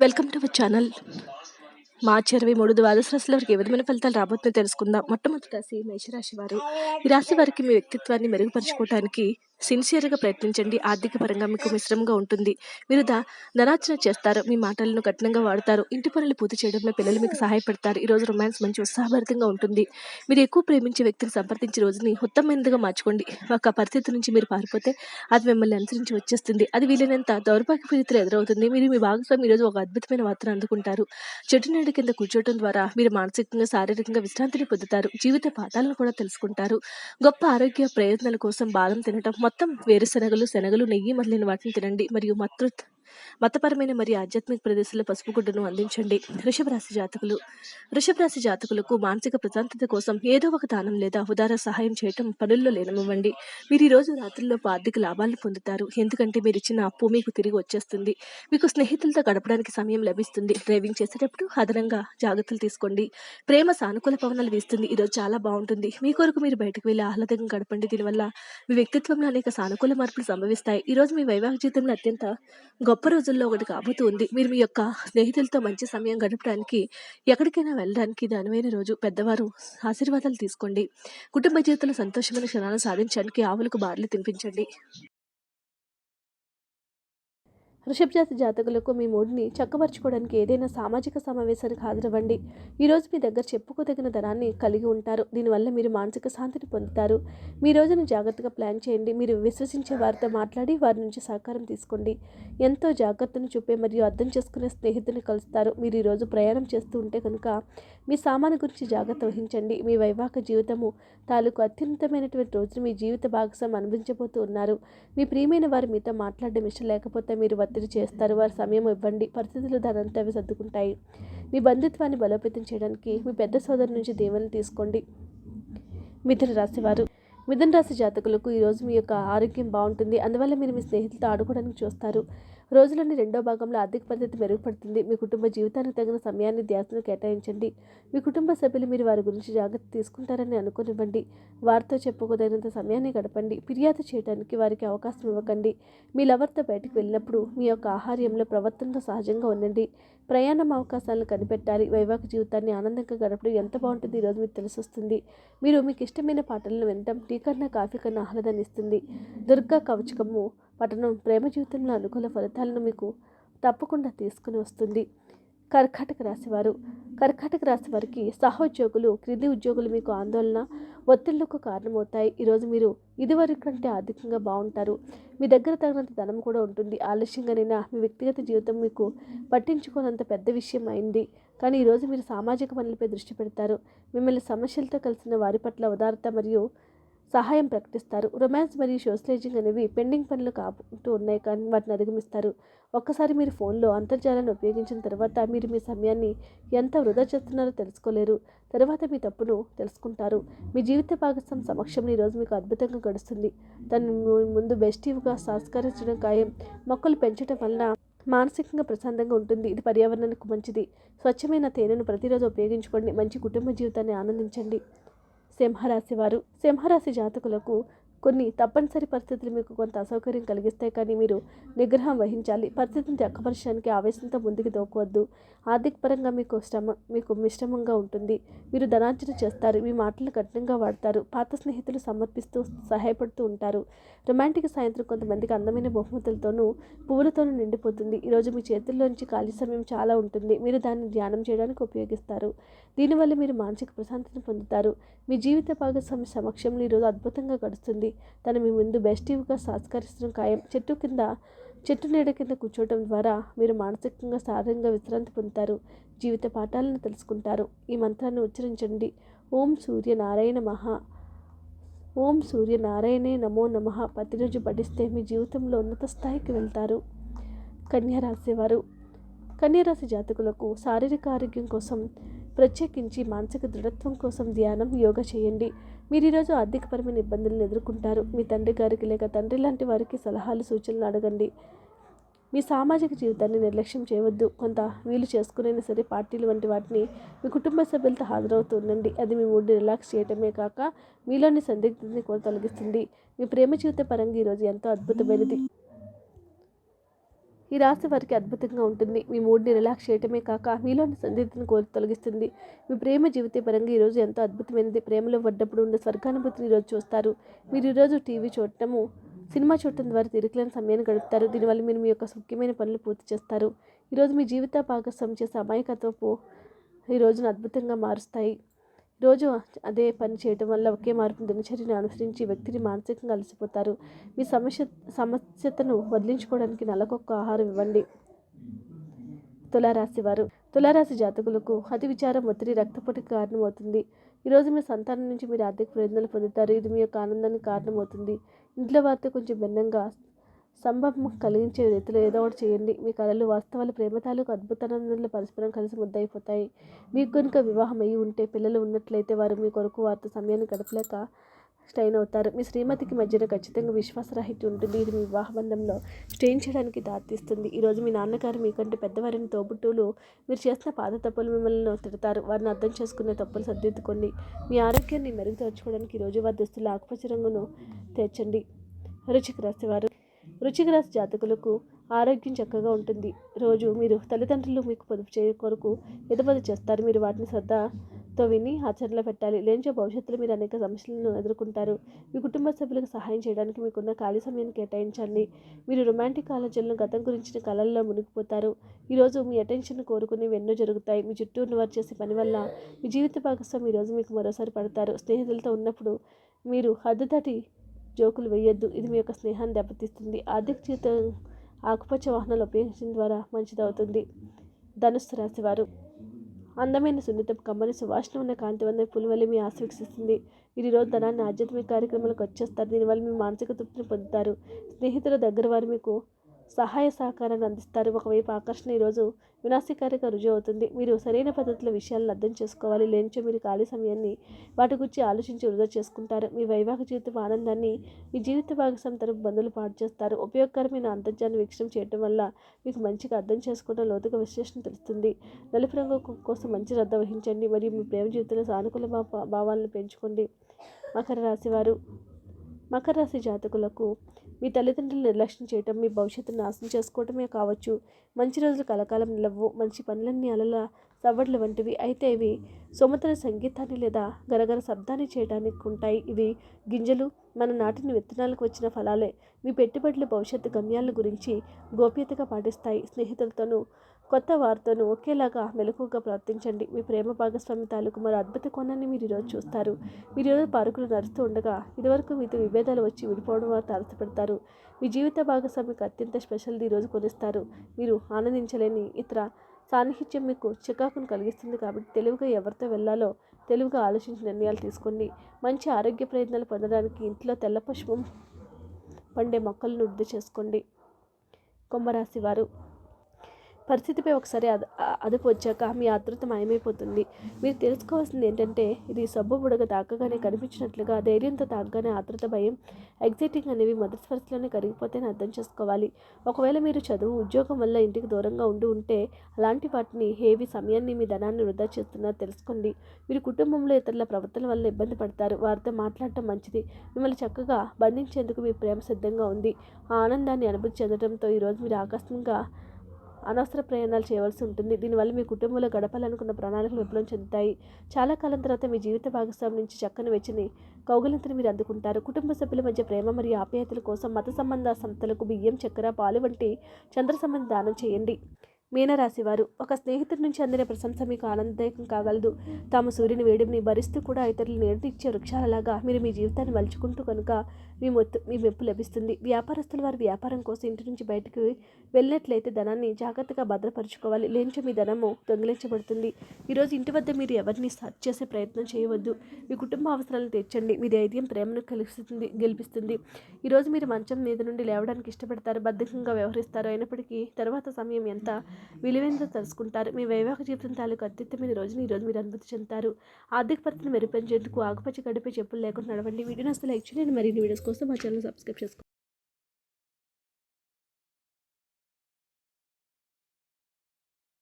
Welcome to our channel. మార్చి 23 ద్వాదశ రాశుల వారికి ఏ విధమైన ఫలితాలు రాబోతుందో తెలుసుకుందాం. మొట్టమొదటి రాశి మేషరాశి వారు. ఈ రాశి వారికి మీ వ్యక్తిత్వాన్ని మెరుగుపరుచుకోవడానికి సిన్సియర్గా ప్రయత్నించండి. ఆర్థిక పరంగా మీకు మిశ్రమంగా ఉంటుంది. మీరు ధనార్జన చేస్తారు. మీ మాటలను కఠినంగా వాడతారు. ఇంటి పనులు పూర్తి చేయడంలో పిల్లలు మీకు సహాయపడతారు. ఈ రోజు రొమాన్స్ మంచి ఉత్సాహభరితంగా ఉంటుంది. మీరు ఎక్కువ ప్రేమించే వ్యక్తిని సంప్రదించే రోజుని ఉత్తమమైనదిగా మార్చుకోండి. ఒక పరిస్థితి నుంచి మీరు పారిపోతే అది మిమ్మల్ని అనుసరించి వచ్చేస్తుంది. అది వీలైనంత దౌర్భాగ్య రీతిలో ఎదురవుతుంది. మీరు మీ భాగస్వామి ఈరోజు ఒక అద్భుతమైన వార్తను అందుకుంటారు. చెట్టు నీడ కింద కూర్చోవడం ద్వారా మీరు మానసికంగా శారీరకంగా విశ్రాంతిని పొందుతారు. జీవిత పాఠాలను కూడా తెలుసుకుంటారు. గొప్ప ఆరోగ్య ప్రయోజనాల కోసం బాదం తినటం, మొత్తం వేరుశనగలు, శనగలు, నెయ్యి మొదలైన వాటిని తినండి. మరియు మతపరమైన మరియు ఆధ్యాత్మిక ప్రదేశాల్లో పసుపు గుడ్డను అందించండి. వృషభ రాశి జాతకులకు మానసిక ప్రశాంతత కోసం ఏదో ఒక దానం లేదా ఉదార సహాయం చేయటం పనుల్లో లీనమవ్వండి. మీరు ఈ రోజు రాత్రిలో ఆర్థిక లాభాలను పొందుతారు. ఎందుకంటే మీరు ఇచ్చిన అప్పు మీకు తిరిగి వచ్చేస్తుంది. మీకు స్నేహితులతో గడపడానికి సమయం లభిస్తుంది. డ్రైవింగ్ చేసేటప్పుడు అదనంగా జాగ్రత్తలు తీసుకోండి. ప్రేమ సానుకూల పవనాలు వీస్తుంది. ఈరోజు చాలా బాగుంటుంది. మీ కొరకు మీరు బయటకు వెళ్ళి ఆహ్లాదంగా గడపండి. దీనివల్ల మీ వ్యక్తిత్వంలో అనేక సానుకూల మార్పులు సంభవిస్తాయి. ఈ రోజు మీ వైవాహిక జీవితంలో అత్యంత గొప్ప రోజుల్లో ఒకటి కాబోతూ ఉంది. మీరు మీ యొక్క స్నేహితులతో మంచి సమయం గడపడానికి, ఎక్కడికైనా వెళ్ళడానికి ఇది అనువైన రోజు. పెద్దవారు ఆశీర్వాదాలు తీసుకోండి. కుటుంబ జీవితంలో సంతోషమైన క్షణాలను సాధించడానికి ఆవులకు బార్లు తినిపించండి. వృషభ జాతి జాతకులకు మీ మూడ్ని చక్కబరుచుకోవడానికి ఏదైనా సామాజిక సమావేశానికి హాజరవ్వండి. ఈరోజు మీ దగ్గర చెప్పుకోదగిన ధనాన్ని కలిగి ఉంటారు. దీనివల్ల మీరు మానసిక శాంతిని పొందుతారు. మీ రోజును జాగ్రత్తగా ప్లాన్ చేయండి. మీరు విశ్వసించే వారితో మాట్లాడి వారి నుంచి సహకారం తీసుకోండి. ఎంతో జాగ్రత్తను చూపే మరియు అర్థం చేసుకునే స్నేహితుని కలుస్తారు. మీరు ఈరోజు ప్రయాణం చేస్తూ ఉంటే కనుక మీ సామాను గురించి జాగ్రత్త వహించండి. మీ వైవాహిక జీవితము తాలూకు అత్యున్నతమైనటువంటి రోజును మీ జీవిత భాగస్వామి అనుభవించబోతూ ఉన్నారు. మీ ప్రియమైన వారు మీతో మాట్లాడడం ఇష్టం లేకపోతే మీరు ఒత్తిడి చేస్తారు. వారి సమయం ఇవ్వండి. పరిస్థితులు దానంతా అవి సర్దుకుంటాయి. మీ బంధుత్వాన్ని బలోపేతం చేయడానికి మీ పెద్ద సోదరు నుంచి దీవెనలు తీసుకోండి. మిథున రాశి జాతకులకు ఈరోజు మీ యొక్క ఆరోగ్యం బాగుంటుంది. అందువల్ల మీరు మీ స్నేహితులతో ఆడుకోవడానికి చూస్తారు. రోజులోని రెండో భాగంలో ఆర్థిక పరిస్థితి మెరుగుపడుతుంది. మీ కుటుంబ జీవితానికి తగిన సమయాన్ని ధ్యాసను కేటాయించండి. మీ కుటుంబ సభ్యులు మీరు వారి గురించి జాగ్రత్త తీసుకుంటారని అనుకోనివ్వండి. వారితో చెప్పుకోదగినంత సమయాన్ని గడపండి. ఫిర్యాదు చేయడానికి వారికి అవకాశం ఇవ్వకండి. మీ లవర్తో బయటకు వెళ్ళినప్పుడు మీ యొక్క ఆహార్యంలో ప్రవర్తనతో సహజంగా ఉండండి. ప్రయాణం అవకాశాలను కనిపెట్టాలి. వైవాహిక జీవితాన్ని ఆనందంగా గడపడం ఎంత బాగుంటుంది ఈరోజు మీకు తెలిసొస్తుంది. మీరు మీకు ఇష్టమైన పాటలను వినటం టీ కన్నా కాఫీ కన్నా ఆహ్లాదాన్ని ఇస్తుంది. దుర్గా కవచకము పఠనం ప్రేమ జీవితంలో అనుకూల ఫలితాలను మీకు తప్పకుండా తీసుకుని వస్తుంది. కర్కాటక రాశి వారికి సహోద్యోగులు, క్రింది ఉద్యోగులు మీకు ఆందోళన, ఒత్తిళ్లకు కారణమవుతాయి. ఈరోజు మీరు ఇదివరకు కంటే ఆర్థికంగా బాగుంటారు. మీ దగ్గర తగినంత ధనం కూడా ఉంటుంది. ఆలస్యంగానైనా మీ వ్యక్తిగత జీవితం మీకు పట్టించుకోనంత పెద్ద విషయం అయింది. కానీ ఈరోజు మీరు సామాజిక పనులపై దృష్టి పెడతారు. మిమ్మల్ని సమస్యలతో కలిసిన వారి పట్ల ఉదారత మరియు సహాయం ప్రకటిస్తారు. రొమాన్స్ మరియు సోషలైజింగ్ అనేవి పెండింగ్ పనులు కాపుతూ ఉన్నాయి, కానీ వాటిని అధిగమిస్తారు. ఒక్కసారి మీరు ఫోన్లో అంతర్జాలాన్ని ఉపయోగించిన తర్వాత మీరు మీ సమయాన్ని ఎంత వృధా చేస్తున్నారో తెలుసుకోలేరు. తర్వాత మీ తప్పును తెలుసుకుంటారు. మీ జీవిత భాగస్వామి సమక్షంలో ఈరోజు మీకు అద్భుతంగా గడుస్తుంది. తను ముందు బెస్టివ్గా సంస్కరించడం ఖాయం. మొక్కలు పెంచడం వలన మానసికంగా ప్రశాంతంగా ఉంటుంది. ఇది పర్యావరణానికి మంచిది. స్వచ్ఛమైన తేనెను ప్రతిరోజు ఉపయోగించుకోండి. మంచి కుటుంబ జీవితాన్ని ఆనందించండి. సింహరాశి జాతకులకు కొన్ని తప్పనిసరి పరిస్థితులు మీకు కొంత అసౌకర్యం కలిగిస్తాయి, కానీ మీరు నిగ్రహం వహించాలి. పరిస్థితిని చక్కపరచడానికి ఆవేశంతో ముందుకు దోకవద్దు. ఆర్థిక పరంగా మీకు మిశ్రమంగా ఉంటుంది. మీరు ధనార్జన చేస్తారు. మీ మాటలను కఠినంగా వాడతారు. పాత స్నేహితులు సమర్పిస్తూ సహాయపడుతూ ఉంటారు. రొమాంటిక్ సాయంత్రం కొంతమందికి అందమైన బహుమతులతోనూ పువ్వులతోనూ నిండిపోతుంది. ఈరోజు మీ చేతుల్లోంచి ఖాళీ సమయం చాలా ఉంటుంది. మీరు దాన్ని ధ్యానం చేయడానికి ఉపయోగిస్తారు. దీనివల్ల మీరు మానసిక ప్రశాంతతను పొందుతారు. మీ జీవిత భాగస్వామి సమక్షంలో ఈరోజు అద్భుతంగా గడుస్తుంది. తను మీ ముందు బెస్టివ్గా సంస్కరించడం ఖాయం. చెట్టు నీడ కింద కూర్చోవడం ద్వారా మీరు మానసికంగా శారీరంగా విశ్రాంతి పొందుతారు. జీవిత పాఠాలను తెలుసుకుంటారు. ఈ మంత్రాన్ని ఉచ్చరించండి. ఓం సూర్యనారాయణే నమో నమః. ప్రతిరోజు పఠిస్తే మీ జీవితంలో ఉన్నత స్థాయికి వెళ్తారు. కన్యారాశి జాతకులకు శారీరక ఆరోగ్యం కోసం, ప్రత్యేకించి మానసిక దృఢత్వం కోసం ధ్యానం, యోగా చేయండి. మీరు ఈరోజు ఆర్థికపరమైన ఇబ్బందులను ఎదుర్కొంటారు. మీ తండ్రి గారికి లేక తండ్రి లాంటి వారికి సలహాలు, సూచనలు అడగండి. మీ సామాజిక జీవితాన్ని నిర్లక్ష్యం చేయవద్దు. కొంత వీలు చేసుకునైనా సరే పార్టీలు వంటి వాటిని మీ కుటుంబ సభ్యులతో హాజరవుతూ ఉండండి. అది మీ మూడ్ని రిలాక్స్ చేయటమే కాక మీలోని సందిగ్ధతని కూడా తొలగిస్తుంది. మీ ప్రేమ జీవిత పరంగా ఈరోజు ఎంతో అద్భుతమైనది. ఈ రాశి వారికి అద్భుతంగా ఉంటుంది. మీ మూడ్ని రిలాక్స్ చేయటమే కాక మీలోని సందిగ్ధతను తొలగిస్తుంది. మీ ప్రేమ జీవిత పరంగా ఈరోజు ఎంతో అద్భుతమైనది. ప్రేమలో పడ్డప్పుడు ఉండే స్వర్గానుభూతిని ఈరోజు చూస్తారు. మీరు ఈరోజు టీవీ చూడటము, సినిమా చూడటం ద్వారా తిరిగిలేని సమయాన్ని గడుపుతారు. దీనివల్ల మీరు మీ యొక్క ముఖ్యమైన పనులు పూర్తి చేస్తారు. ఈరోజు మీ జీవిత భాగస్వామి చేసే అమాయకత్వపు ఈ రోజును అద్భుతంగా మారుస్తాయి. రోజు అదే పని చేయడం వల్ల ఒకే మార్పు దినచర్యను అనుసరించి వ్యక్తిని మానసికంగా అలసిపోతారు. మీ సమస్యతను వదిలించుకోవడానికి నెలకొక ఆహారం ఇవ్వండి. తులారాశి వారు, తులారాశి జాతకులకు అతి విచారం, ఒత్తిడి, రక్తపోటుకి కారణమవుతుంది. ఈరోజు మీ సంతానం నుంచి మీరు ఆర్థిక ప్రయోజనాలు పొందుతారు. ఇది మీ యొక్క ఆనందానికి కారణమవుతుంది. ఇంట్లో వారితో కొంచెం భిన్నంగా సంభవం కలిగించే రీతిలో ఏదో ఒకటి చేయండి. మీ కళలు, వాస్తవాలు, ప్రేమ తాలూకు అద్భుతానందంలో పరస్పరం కలిసి ముద్దయిపోతాయి. మీకు కనుక వివాహం అయ్యి ఉంటే, పిల్లలు ఉన్నట్లయితే వారు మీ కొరకు వారితో సమయాన్ని గడపలేక స్ట్రెయిన్ అవుతారు. మీ శ్రీమతికి మధ్యన ఖచ్చితంగా విశ్వాసరాహిత్యం ఉంటుంది. ఇది మీ వివాహ బంధంలో స్ట్రెయిన్ చేయడానికి దారితీస్తుంది. ఈరోజు మీ నాన్నగారు మీకంటే పెద్దవారిని తోబుట్టువులు మీరు చేసిన పాత తప్పులు మిమ్మల్ని తిడతారు. వారిని అర్థం చేసుకునే తప్పులు సర్దిద్దుకోండి. మీ ఆరోగ్యాన్ని మెరుగుపరచుకోవడానికి ఈరోజు వారి దుస్తుల ఆకుపచ్చ రంగును తెచ్చండి. వృశ్చిక రాశి వారు, వృశ్చిక రాశి జాతకులకు ఆరోగ్యం చక్కగా ఉంటుంది. రోజు మీరు తల్లిదండ్రులు మీకు పొదుపు చేయ కొరకు ఎదుపది చేస్తారు. మీరు వాటిని శ్రద్ధతో విని ఆచరణలో పెట్టాలి. లేనిచో భవిష్యత్తులో మీరు అనేక సమస్యలను ఎదుర్కొంటారు. మీ కుటుంబ సభ్యులకు సహాయం చేయడానికి మీకున్న ఖాళీ సమయాన్ని కేటాయించండి. మీరు రొమాంటిక్ ఆలోచనలు, గతం గురించిన కళల్లో మునిగిపోతారు. ఈరోజు మీ అటెన్షన్ కోరుకునేవి ఎన్నో జరుగుతాయి. మీ చుట్టూ ఉన్నవారు చేసే పని వల్ల మీ జీవిత భాగస్వామి ఈరోజు మీకు మరోసారి పడతారు. స్నేహితులతో ఉన్నప్పుడు మీరు హద్దు దాటి జోకులు వేయొద్దు. ఇది మీ యొక్క స్నేహాన్ని దెబ్బతీస్తుంది. ఆర్థిక జీవితం ఆకుపచ్చ వాహనాలు ఉపయోగించడం ద్వారా మంచిదవుతుంది. ధనుస్సు రాశి వారు, అందమైన సున్నితపు కమ్మని సువాసన ఉన్న కాంతివంతమైన పూల వల్ల మీ ఆశ వికసిస్తుంది. మీరు ఈరోజు ధనాన్ని ఆధ్యాత్మిక కార్యక్రమాలకు వచ్చేస్తారు. దీనివల్ల మీ మానసిక తృప్తిని పొందుతారు. స్నేహితుల దగ్గర వారు మీకు సహాయ సహకారాన్ని అందిస్తారు. ఒకవైపు ఆకర్షణ ఈరోజు వినాశకారిగా రుజువు అవుతుంది. మీరు సరైన పద్ధతిలో విషయాలను అర్థం చేసుకోవాలి. లేనిచో మీరు ఖాళీ సమయాన్ని వాటి గురించి ఆలోచించి వృధా చేసుకుంటారు. మీ వైవాహిక జీవితం ఆనందాన్ని మీ జీవిత భాగస్వామి తరపు బంధువులు పాటు చేస్తారు. ఉపయోగకరమైన అంతర్జాల వీక్షణం చేయడం వల్ల మీకు మంచిగా అర్థం చేసుకోవడం, లోతుగా విశ్లేషణ తెలుస్తుంది. నలుపు రంగు కోసం మంచి శ్రద్ధ వహించండి మరియు మీ ప్రేమ జీవితంలో సానుకూల భావాలను పెంచుకోండి. మకర రాశి వారు, మకర రాశి జాతకులకు మీ తల్లిదండ్రులు నిర్లక్ష్యం చేయటం మీ భవిష్యత్తును నాశనం చేసుకోవటమే కావచ్చు. మంచి రోజులు కలకాలం నిలవు. మంచి పనులన్నీ అలల సవ్వడ్ల వంటివి. అయితే ఇవి సొమతన సంగీతాన్ని లేదా గరగర శబ్దాన్ని చేయడానికి ఉంటాయి. ఇవి గింజలు మన నాటిని విత్తనాలకు వచ్చిన ఫలాలే. మీ పెట్టుబడులు భవిష్యత్తు గమ్యాల గురించి గోప్యతగా పాటిస్తాయి. స్నేహితులతోనూ కొత్త వారితోనూ ఒకేలాగా మెలకువగా ప్రవర్తించండి. మీ ప్రేమ భాగస్వామి తాలూకు మరో అద్భుత కోణాన్ని మీరు ఈరోజు చూస్తారు. మీరు ఈరోజు పార్కులు నడుస్తూ ఉండగా ఇదివరకు మీతో విభేదాలు వచ్చి విడిపోవడం వారు తారసపడతారు. మీ జీవిత భాగస్వామికి అత్యంత స్పెషల్ది ఈరోజు కొనిస్తారు. మీరు ఆనందించలేని ఇతర సాన్నిహిత్యం మీకు చికాకును కలిగిస్తుంది. కాబట్టి తెలివిగా ఎవరితో వెళ్ళాలో తెలివిగా ఆలోచించి నిర్ణయాలు తీసుకోండి. మంచి ఆరోగ్య ప్రయత్నాలు పొందడానికి ఇంట్లో తెల్ల పుష్పం పండే మొక్కలను వృద్ధి చేసుకోండి. కుంభరాశి వారు, పరిస్థితిపై ఒకసారి అదుపు వచ్చాక మీ ఆతృత మాయమైపోతుంది. మీరు తెలుసుకోవాల్సింది ఏంటంటే, ఇది సబ్బు బుడగ తాకగానే కనిపించినట్లుగా ధైర్యంతో తాకగానే ఆతృత, భయం, ఎగ్జైటింగ్ అనేవి మొదటి స్పర్శలోనే కరిగిపోతేనే అర్థం చేసుకోవాలి. ఒకవేళ మీరు చదువు, ఉద్యోగం వల్ల ఇంటికి దూరంగా ఉంటే అలాంటి వాటిని హేవి సమయాన్ని, మీ ధనాన్ని వృధా చేస్తున్నారో తెలుసుకోండి. మీరు కుటుంబంలో ఇతరుల ప్రవర్తన వల్ల ఇబ్బంది పడతారు. వారితో మాట్లాడటం మంచిది. మిమ్మల్ని చక్కగా బంధించేందుకు మీ ప్రేమ సిద్ధంగా ఉంది. ఆ ఆనందాన్ని అనుభూతి చెందడంతో ఈరోజు మీరు ఆకస్మికంగా అనవసర ప్రయాణాలు చేయవలసి ఉంటుంది. దీనివల్ల మీ కుటుంబంలో గడపాలనుకున్న ప్రణాళికలు విఫలం చెందుతాయి. చాలా కాలం తర్వాత మీ జీవిత భాగస్వామి నుంచి చక్కని వెచ్చని కౌగిలింతను మీరు అందుకుంటారు. కుటుంబ సభ్యుల మధ్య ప్రేమ మరియు ఆప్యాయతల కోసం మత సంబంధ సంస్థలకు బియ్యం, చక్కెర, పాలు వంటి చంద్ర సంబంధ దానం చేయండి. మీనరాశి వారు, ఒక స్నేహితుడి నుంచి అందిన ప్రశంస మీకు ఆనందదాయకం కాగలదు. తాము సూర్యుని వేడిని భరిస్తూ కూడా ఇతరులు నీడనిచ్చే వృక్షాలలాగా మీరు మీ జీవితాన్ని మలుచుకుంటూ కనుక మీ మెప్పు లభిస్తుంది. వ్యాపారస్తుల వారి వ్యాపారం కోసం ఇంటి నుంచి బయటకు వెళ్ళినట్లయితే ధనాన్ని జాగ్రత్తగా భద్రపరచుకోవాలి. లేనిచో మీ ధనము దొంగిలించబడుతుంది. ఈరోజు ఇంటి వద్ద మీరు ఎవరిని సర్చ్ చేసే ప్రయత్నం చేయవద్దు. మీ కుటుంబ అవసరాలను తీర్చండి. మీ ధైర్యం ప్రేమను గెలిపిస్తుంది. ఈరోజు మీరు మంచం మీద నుండి లేవడానికి ఇష్టపడతారు. బద్ధకంగా వ్యవహరిస్తారు. అయినప్పటికీ తర్వాత సమయం ఎంత విలువైనదో తెలుసుకుంటారు. మీ వైవాహిక జీవితం తాలూకు అత్యుత్తమైన రోజుని ఈరోజు మీరు అనుభూతి చెందుతారు. ఆర్థిక పరిస్థితిని మెరుగుపరిచేందుకు ఆకుపచ్చ గడిపే చెప్పులు లేకుండా నడవండి. వీడియోని అసలు లైక్ చేయండి. మరిన్ని వీడియోస్ కోసం మా ఛానల్ సబ్స్క్రైబ్ చేసుకోండి.